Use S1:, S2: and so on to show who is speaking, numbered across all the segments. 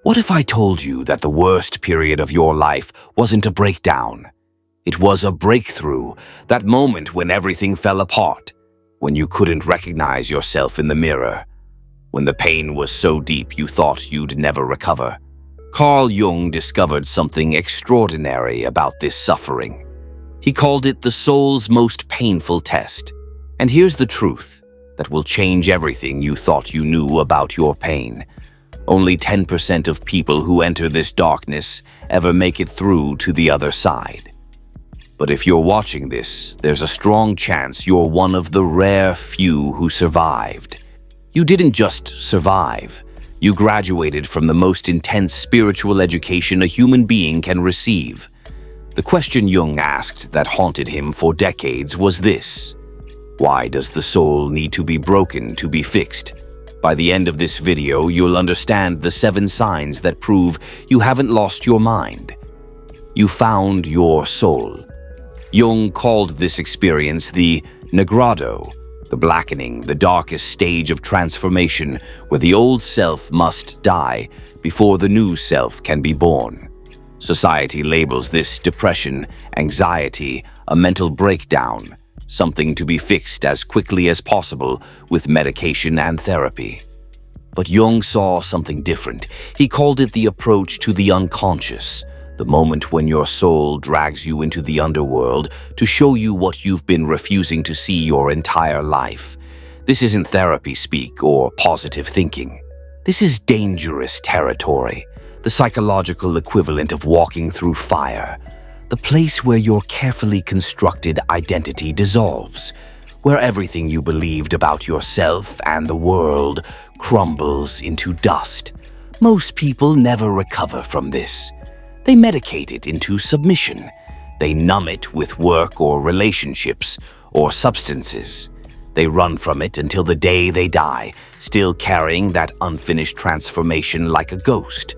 S1: What if I told you that the worst period of your life wasn't a breakdown? It was a breakthrough, that moment when everything fell apart, when you couldn't recognize yourself in the mirror, when the pain was so deep you thought you'd never recover. Carl Jung discovered something extraordinary about this suffering. He called it the soul's most painful test. And here's the truth that will change everything you thought you knew about your pain. Only 10% of people who enter this darkness ever make it through to the other side. But if you're watching this, there's a strong chance you're one of the rare few who survived. You didn't just survive. You graduated from the most intense spiritual education a human being can receive. The question Jung asked that haunted him for decades was this: why does the soul need to be broken to be fixed? By the end of this video, you'll understand the 7 signs that prove you haven't lost your mind. You found your soul. Jung called this experience the Negrado, the blackening, the darkest stage of transformation where the old self must die before the new self can be born. Society labels this depression, anxiety, a mental breakdown, something to be fixed as quickly as possible with medication and therapy. But Jung saw something different. He called it the approach to the unconscious, the moment when your soul drags you into the underworld to show you what you've been refusing to see your entire life. This isn't therapy speak or positive thinking. This is dangerous territory, the psychological equivalent of walking through fire. The place where your carefully constructed identity dissolves, where everything you believed about yourself and the world crumbles into dust. Most people never recover from this. They medicate it into submission. They numb it with work or relationships or substances. They run from it until the day they die, still carrying that unfinished transformation like a ghost.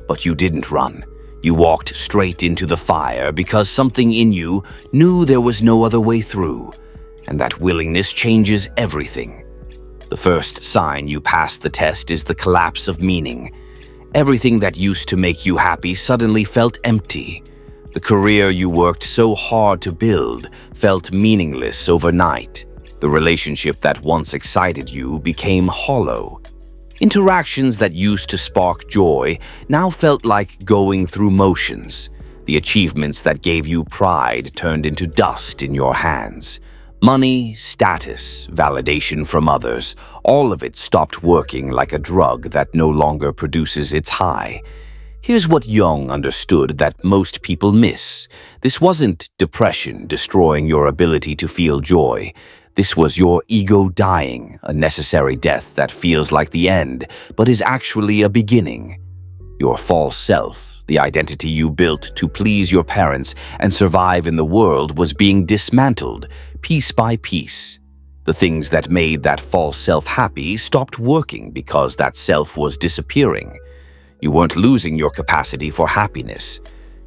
S1: But you didn't run. You walked straight into the fire because something in you knew there was no other way through, and that willingness changes everything. The first sign you pass the test is the collapse of meaning. Everything that used to make you happy suddenly felt empty. The career you worked so hard to build felt meaningless overnight. The relationship that once excited you became hollow. Interactions that used to spark joy now felt like going through motions. The achievements that gave you pride turned into dust in your hands. Money, status, validation from others, all of it stopped working like a drug that no longer produces its high. Here's what Jung understood that most people miss. This wasn't depression destroying your ability to feel joy. This was your ego dying, a necessary death that feels like the end, but is actually a beginning. Your false self, the identity you built to please your parents and survive in the world, was being dismantled, piece by piece. The things that made that false self happy stopped working because that self was disappearing. You weren't losing your capacity for happiness.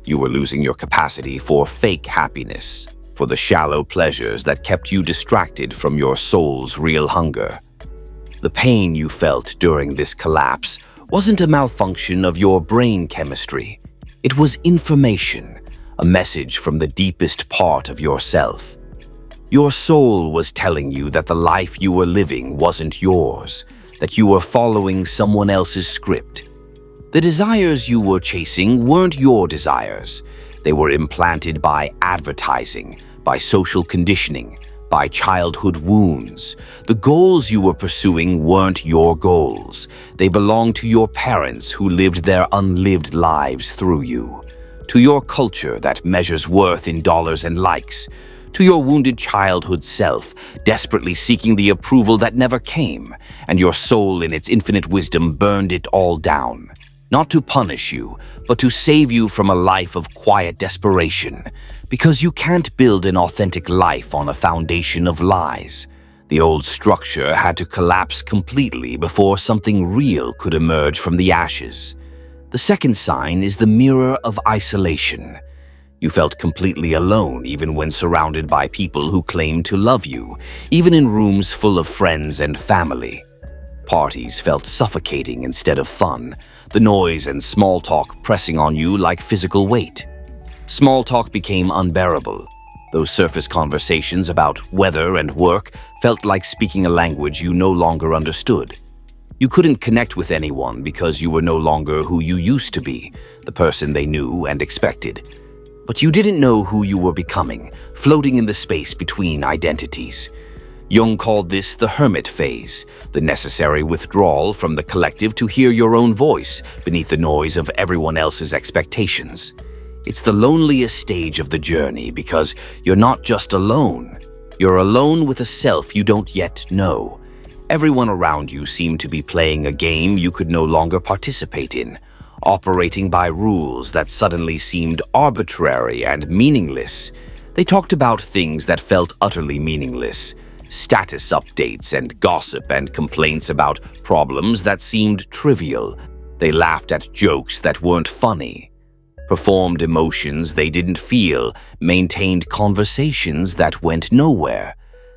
S1: You were losing your capacity for fake happiness, for the shallow pleasures that kept you distracted from your soul's real hunger. The pain you felt during this collapse wasn't a malfunction of your brain chemistry. It was information, a message from the deepest part of yourself. Your soul was telling you that the life you were living wasn't yours, that you were following someone else's script. The desires you were chasing weren't your desires. They were implanted by advertising, by social conditioning, by childhood wounds. The goals you were pursuing weren't your goals. They belonged to your parents who lived their unlived lives through you, to your culture that measures worth in dollars and likes, to your wounded childhood self, desperately seeking the approval that never came, and your soul in its infinite wisdom burned it all down. Not to punish you, but to save you from a life of quiet desperation, because you can't build an authentic life on a foundation of lies. The old structure had to collapse completely before something real could emerge from the ashes. The second sign is the mirror of isolation. You felt completely alone even when surrounded by people who claimed to love you, even in rooms full of friends and family. Parties felt suffocating instead of fun. the noise and small talk pressing on you like physical weight. Small talk became unbearable. Those surface conversations about weather and work felt like speaking a language you no longer understood. You couldn't connect with anyone because you were no longer who you used to be, the person they knew and expected. But you didn't know who you were becoming, floating in the space between identities. Jung called this the hermit phase, the necessary withdrawal from the collective to hear your own voice beneath the noise of everyone else's expectations. It's the loneliest stage of the journey because you're not just alone. You're alone with a self you don't yet know. Everyone around you seemed to be playing a game you could no longer participate in, operating by rules that suddenly seemed arbitrary and meaningless. They talked about things that felt utterly meaningless, status updates and gossip and complaints about problems that seemed trivial. They laughed at jokes that weren't funny, performed emotions they didn't feel, maintained conversations that went nowhere.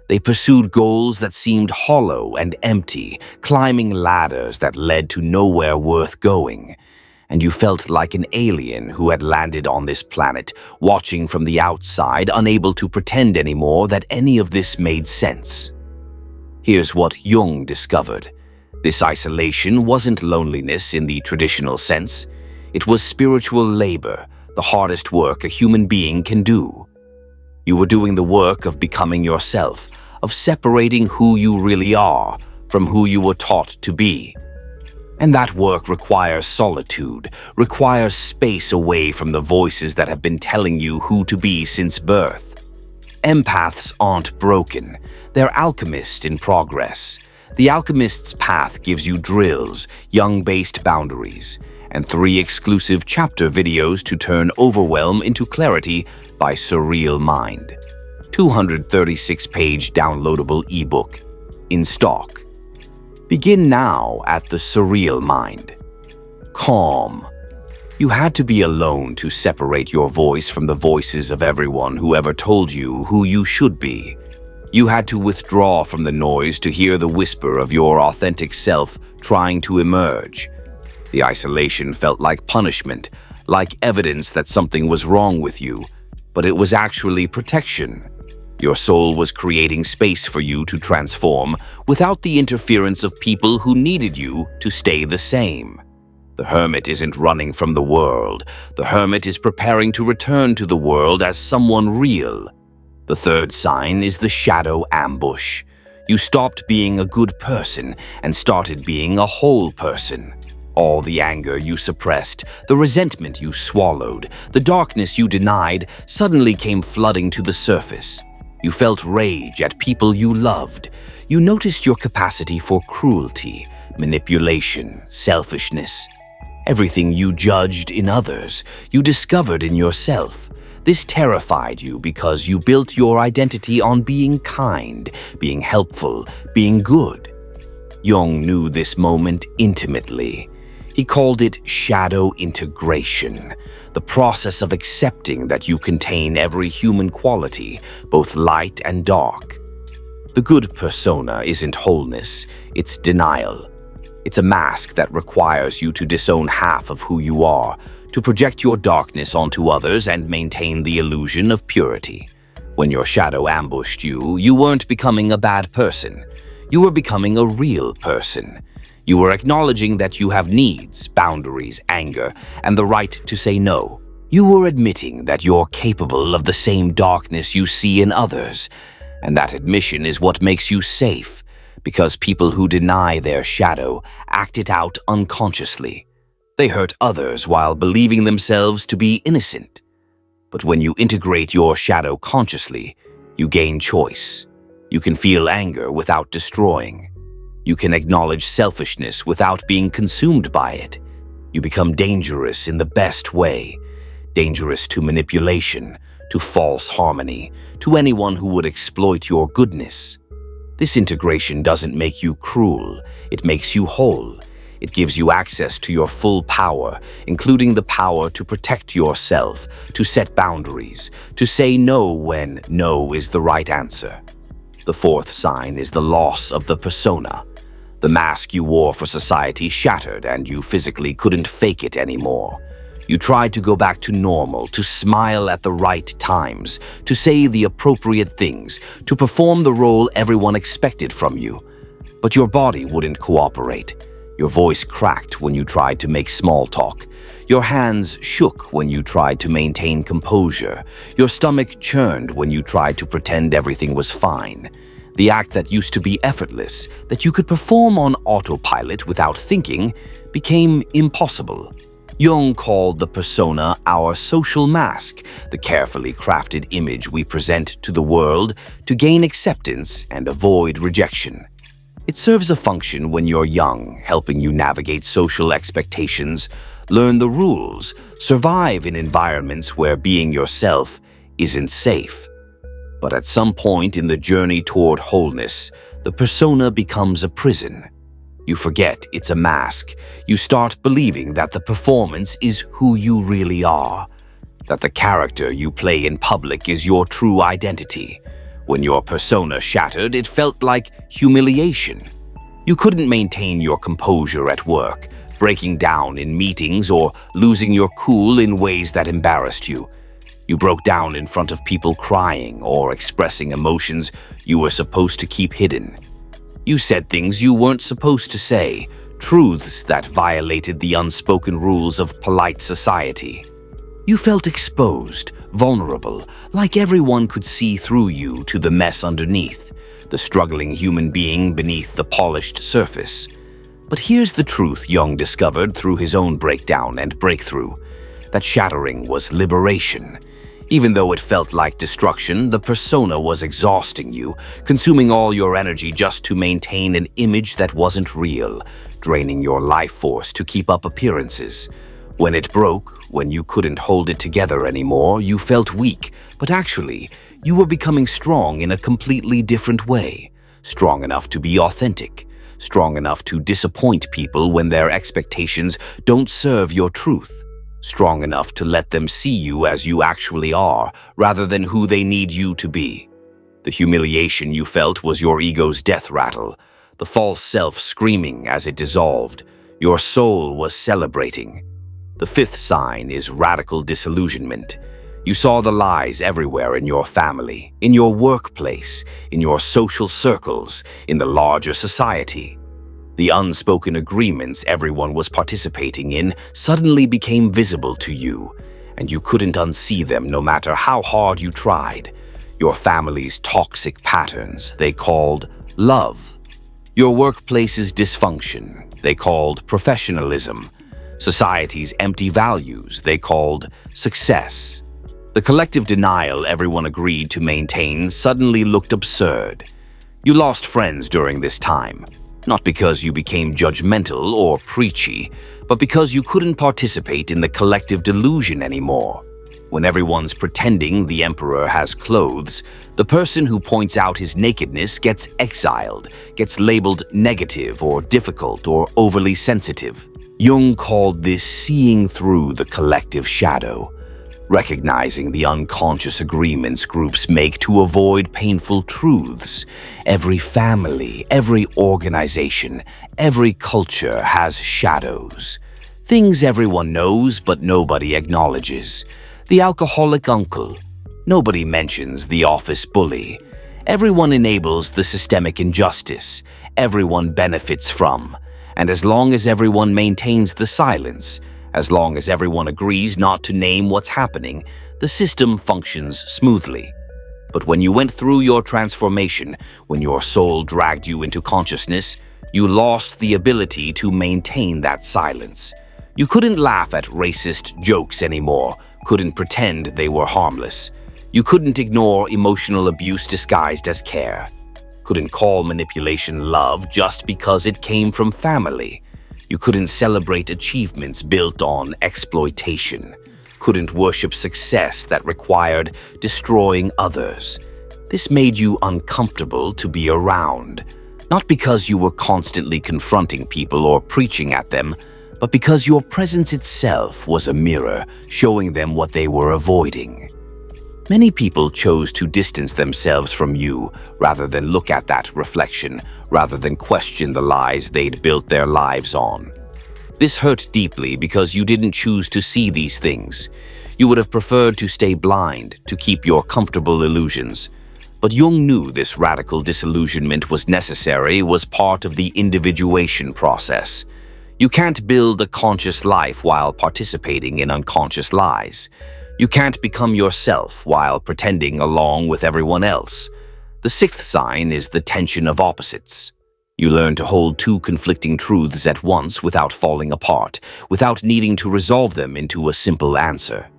S1: They pursued goals that seemed hollow and empty, climbing ladders that led to nowhere worth going. And you felt like an alien who had landed on this planet, watching from the outside, unable to pretend anymore that any of this made sense. Here's what Jung discovered. This isolation wasn't loneliness in the traditional sense. It was spiritual labor, the hardest work a human being can do. You were doing the work of becoming yourself, of separating who you really are from who you were taught to be. And that work requires solitude, requires space away from the voices that have been telling you who to be since birth. Empaths aren't broken, they're alchemists in progress. The alchemist's path gives you drills, Jung-based boundaries, and 3 exclusive chapter videos to turn overwhelm into clarity by Surreal Mind. 236-page downloadable ebook in stock. Begin now at the Surreal Mind. Calm. You had to be alone to separate your voice from the voices of everyone who ever told you who you should be. You had to withdraw from the noise to hear the whisper of your authentic self trying to emerge. The isolation felt like punishment, like evidence that something was wrong with you, but it was actually protection. Your soul was creating space for you to transform without the interference of people who needed you to stay the same. The hermit isn't running from the world. The hermit is preparing to return to the world as someone real. The 3rd sign is the shadow ambush. You stopped being a good person and started being a whole person. All the anger you suppressed, the resentment you swallowed, the darkness you denied suddenly came flooding to the surface. You felt rage at people you loved. You noticed your capacity for cruelty, manipulation, selfishness. Everything you judged in others, you discovered in yourself. This terrified you because you built your identity on being kind, being helpful, being good. Jung knew this moment intimately. He called it shadow integration, the process of accepting that you contain every human quality, both light and dark. The good persona isn't wholeness, it's denial. It's a mask that requires you to disown half of who you are, to project your darkness onto others and maintain the illusion of purity. When your shadow ambushed you, you weren't becoming a bad person. You were becoming a real person. You were acknowledging that you have needs, boundaries, anger, and the right to say no. You were admitting that you're capable of the same darkness you see in others, and that admission is what makes you safe, because people who deny their shadow act it out unconsciously. They hurt others while believing themselves to be innocent. But when you integrate your shadow consciously, you gain choice. You can feel anger without destroying. You can acknowledge selfishness without being consumed by it. You become dangerous in the best way, dangerous to manipulation, to false harmony, to anyone who would exploit your goodness. This integration doesn't make you cruel, it makes you whole. It gives you access to your full power, including the power to protect yourself, to set boundaries, to say no when no is the right answer. The 4th sign is the loss of the persona. The mask you wore for society shattered and you physically couldn't fake it anymore. You tried to go back to normal, to smile at the right times, to say the appropriate things, to perform the role everyone expected from you. But your body wouldn't cooperate. Your voice cracked when you tried to make small talk. Your hands shook when you tried to maintain composure. Your stomach churned when you tried to pretend everything was fine. The act that used to be effortless, that you could perform on autopilot without thinking, became impossible. Jung called the persona our social mask, the carefully crafted image we present to the world to gain acceptance and avoid rejection. It serves a function when you're young, helping you navigate social expectations, learn the rules, survive in environments where being yourself isn't safe. But at some point in the journey toward wholeness, the persona becomes a prison. You forget it's a mask. You start believing that the performance is who you really are, that the character you play in public is your true identity. When your persona shattered, it felt like humiliation. You couldn't maintain your composure at work, breaking down in meetings or losing your cool in ways that embarrassed you. You broke down in front of people crying or expressing emotions you were supposed to keep hidden. You said things you weren't supposed to say, truths that violated the unspoken rules of polite society. You felt exposed, vulnerable, like everyone could see through you to the mess underneath, the struggling human being beneath the polished surface. But here's the truth Jung discovered through his own breakdown and breakthrough. That shattering was liberation. Even though it felt like destruction, the persona was exhausting you, consuming all your energy just to maintain an image that wasn't real, draining your life force to keep up appearances. When it broke, when you couldn't hold it together anymore, you felt weak, but actually, you were becoming strong in a completely different way. Strong enough to be authentic, strong enough to disappoint people when their expectations don't serve your truth. Strong enough to let them see you as you actually are, rather than who they need you to be. The humiliation you felt was your ego's death rattle, the false self screaming as it dissolved. Your soul was celebrating. The fifth sign is radical disillusionment. You saw the lies everywhere in your family, in your workplace, in your social circles, in the larger society. The unspoken agreements everyone was participating in suddenly became visible to you, and you couldn't unsee them no matter how hard you tried. Your family's toxic patterns they called love. Your workplace's dysfunction they called professionalism. Society's empty values they called success. The collective denial everyone agreed to maintain suddenly looked absurd. You lost friends during this time. Not because you became judgmental or preachy, but because you couldn't participate in the collective delusion anymore. When everyone's pretending the emperor has clothes, the person who points out his nakedness gets exiled, gets labeled negative or difficult or overly sensitive. Jung called this seeing through the collective shadow, recognizing the unconscious agreements groups make to avoid painful truths. Every family, every organization, every culture has shadows. Things everyone knows but nobody acknowledges. The alcoholic uncle. Nobody mentions the office bully. Everyone enables the systemic injustice. Everyone benefits from. And as long as everyone maintains the silence, as long as everyone agrees not to name what's happening, the system functions smoothly. But when you went through your transformation, when your soul dragged you into consciousness, you lost the ability to maintain that silence. You couldn't laugh at racist jokes anymore, couldn't pretend they were harmless. You couldn't ignore emotional abuse disguised as care. Couldn't call manipulation love just because it came from family. You couldn't celebrate achievements built on exploitation. Couldn't worship success that required destroying others. This made you uncomfortable to be around, not because you were constantly confronting people or preaching at them, but because your presence itself was a mirror showing them what they were avoiding. Many people chose to distance themselves from you rather than look at that reflection, rather than question the lies they'd built their lives on. This hurt deeply because you didn't choose to see these things. You would have preferred to stay blind, to keep your comfortable illusions. But Jung knew this radical disillusionment was necessary, was part of the individuation process. You can't build a conscious life while participating in unconscious lies. You can't become yourself while pretending along with everyone else. The sixth sign is the tension of opposites. You learn to hold two conflicting truths at once without falling apart, without needing to resolve them into a simple answer.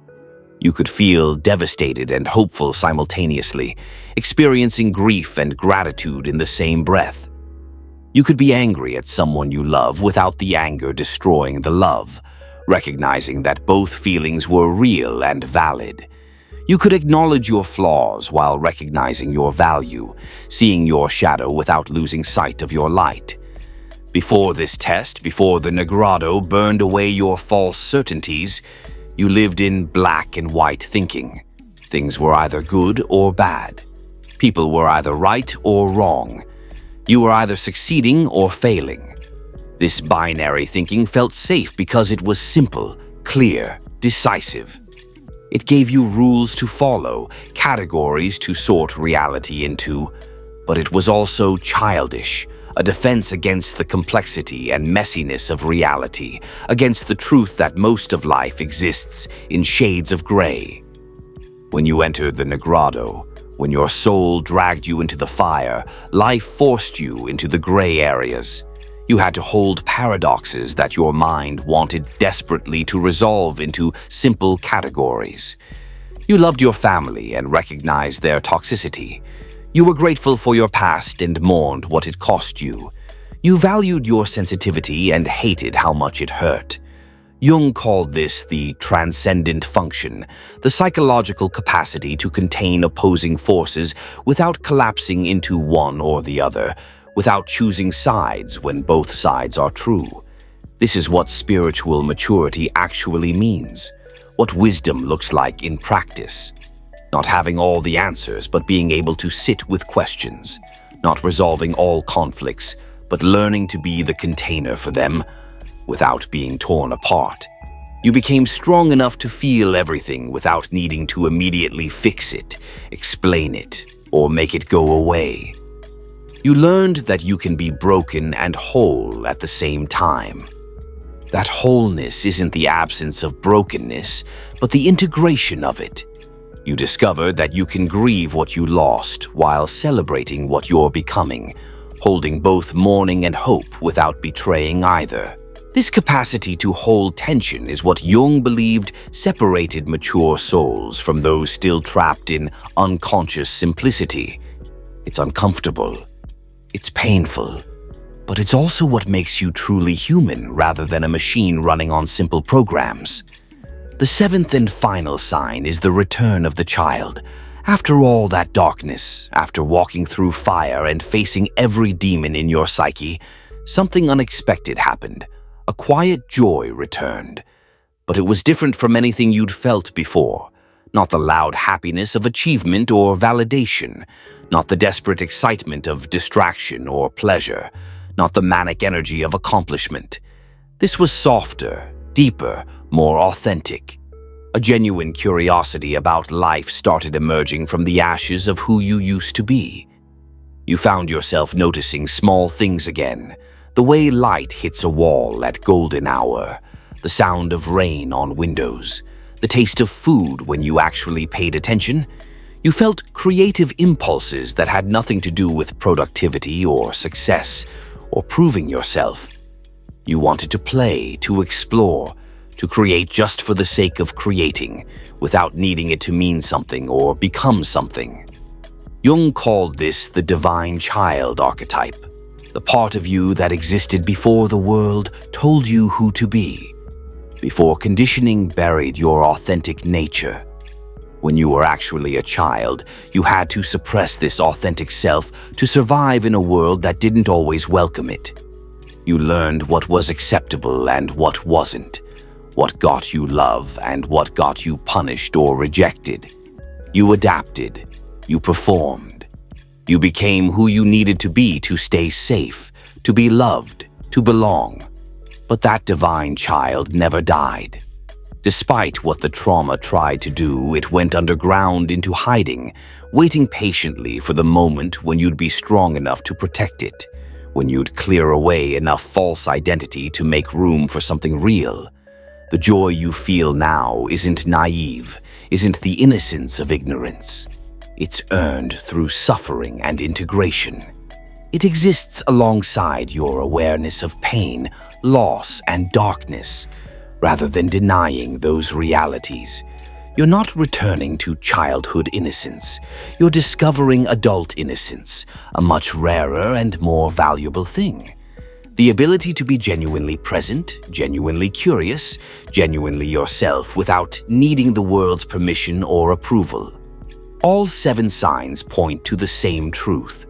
S1: You could feel devastated and hopeful simultaneously, experiencing grief and gratitude in the same breath. You could be angry at someone you love without the anger destroying the love, recognizing that both feelings were real and valid. You could acknowledge your flaws while recognizing your value, seeing your shadow without losing sight of your light. Before this test, before the Negrado burned away your false certainties, you lived in black and white thinking. Things were either good or bad. People were either right or wrong. You were either succeeding or failing. This binary thinking felt safe because it was simple, clear, decisive. It gave you rules to follow, categories to sort reality into, but it was also childish, a defense against the complexity and messiness of reality, against the truth that most of life exists in shades of gray. When you entered the Negrado, when your soul dragged you into the fire, life forced you into the gray areas. You had to hold paradoxes that your mind wanted desperately to resolve into simple categories. You loved your family and recognized their toxicity. You were grateful for your past and mourned what it cost you. You valued your sensitivity and hated how much it hurt. Jung called this the transcendent function, the psychological capacity to contain opposing forces without collapsing into one or the other, without choosing sides when both sides are true. This is what spiritual maturity actually means, what wisdom looks like in practice. Not having all the answers, but being able to sit with questions. Not resolving all conflicts, but learning to be the container for them without being torn apart. You became strong enough to feel everything without needing to immediately fix it, explain it, or make it go away. You learned that you can be broken and whole at the same time. That wholeness isn't the absence of brokenness, but the integration of it. You discovered that you can grieve what you lost while celebrating what you're becoming, holding both mourning and hope without betraying either. This capacity to hold tension is what Jung believed separated mature souls from those still trapped in unconscious simplicity. It's uncomfortable. It's painful. But it's also what makes you truly human rather than a machine running on simple programs. The seventh and final sign is the return of the child. After all that darkness, after walking through fire and facing every demon in your psyche, something unexpected happened. A quiet joy returned. But it was different from anything you'd felt before. Not the loud happiness of achievement or validation. Not the desperate excitement of distraction or pleasure. Not the manic energy of accomplishment. This was softer, deeper, more authentic. A genuine curiosity about life started emerging from the ashes of who you used to be. You found yourself noticing small things again. The way light hits a wall at golden hour, the sound of rain on windows, the taste of food when you actually paid attention. You felt creative impulses that had nothing to do with productivity or success or proving yourself. You wanted to play, to explore, to create just for the sake of creating, without needing it to mean something or become something. Jung called this the divine child archetype. The part of you that existed before the world told you who to be, before conditioning buried your authentic nature. When you were actually a child, you had to suppress this authentic self to survive in a world that didn't always welcome it. You learned what was acceptable and what wasn't, what got you love and what got you punished or rejected. You adapted. You performed. You became who you needed to be to stay safe, to be loved, to belong. But that divine child never died. Despite what the trauma tried to do, it went underground into hiding, waiting patiently for the moment when you'd be strong enough to protect it, when you'd clear away enough false identity to make room for something real. The joy you feel now isn't naive, isn't the innocence of ignorance. It's earned through suffering and integration. It exists alongside your awareness of pain, loss, and darkness. Rather than denying those realities, you're not returning to childhood innocence. You're discovering adult innocence, a much rarer and more valuable thing. The ability to be genuinely present, genuinely curious, genuinely yourself without needing the world's permission or approval. All 7 signs point to the same truth.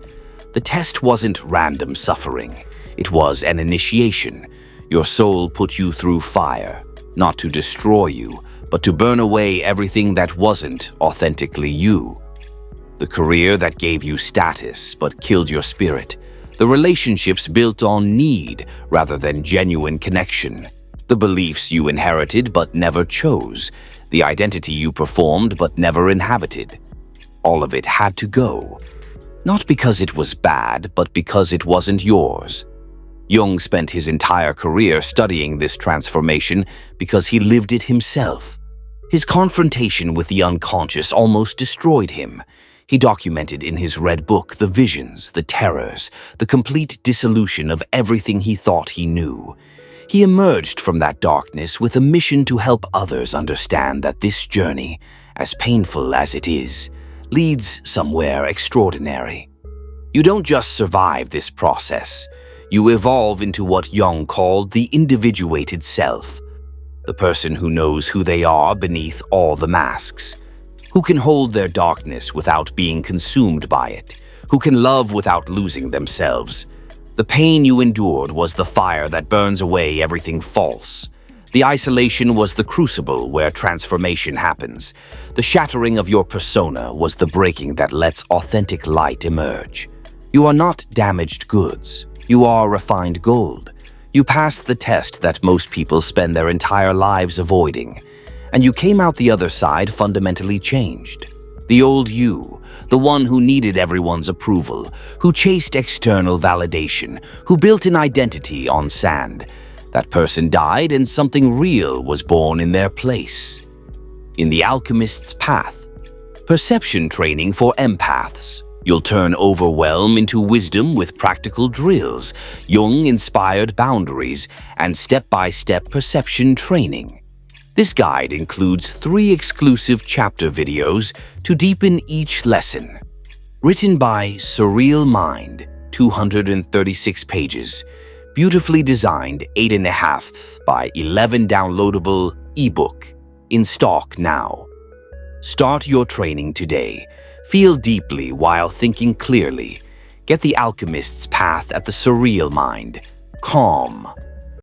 S1: The test wasn't random suffering. It was an initiation. Your soul put you through fire, not to destroy you, but to burn away everything that wasn't authentically you. The career that gave you status but killed your spirit. The relationships built on need rather than genuine connection. The beliefs you inherited but never chose. The identity you performed but never inhabited. All of it had to go. Not because it was bad, but because it wasn't yours. Jung spent his entire career studying this transformation because he lived it himself. His confrontation with the unconscious almost destroyed him. He documented in his red book the visions, the terrors, the complete dissolution of everything he thought he knew. He emerged from that darkness with a mission to help others understand that this journey, as painful as it is, leads somewhere extraordinary. You don't just survive this process. You evolve into what Jung called the individuated self, the person who knows who they are beneath all the masks, who can hold their darkness without being consumed by it, who can love without losing themselves. The pain you endured was the fire that burns away everything false. The isolation was the crucible where transformation happens. The shattering of your persona was the breaking that lets authentic light emerge. You are not damaged goods. You are refined gold. You passed the test that most people spend their entire lives avoiding, and you came out the other side fundamentally changed. The old you, the one who needed everyone's approval, who chased external validation, who built an identity on sand, that person died and something real was born in their place. In The Alchemist's Path, perception training for empaths. You'll turn overwhelm into wisdom with practical drills, Jung-inspired boundaries, and step-by-step perception training. This guide includes 3 exclusive chapter videos to deepen each lesson. Written by Surreal Mind, 236 pages. Beautifully designed 8.5 by 11 downloadable ebook. In stock now. Start your training today. Feel deeply while thinking clearly. Get The Alchemist's Path at the Surreal Mind. Calm.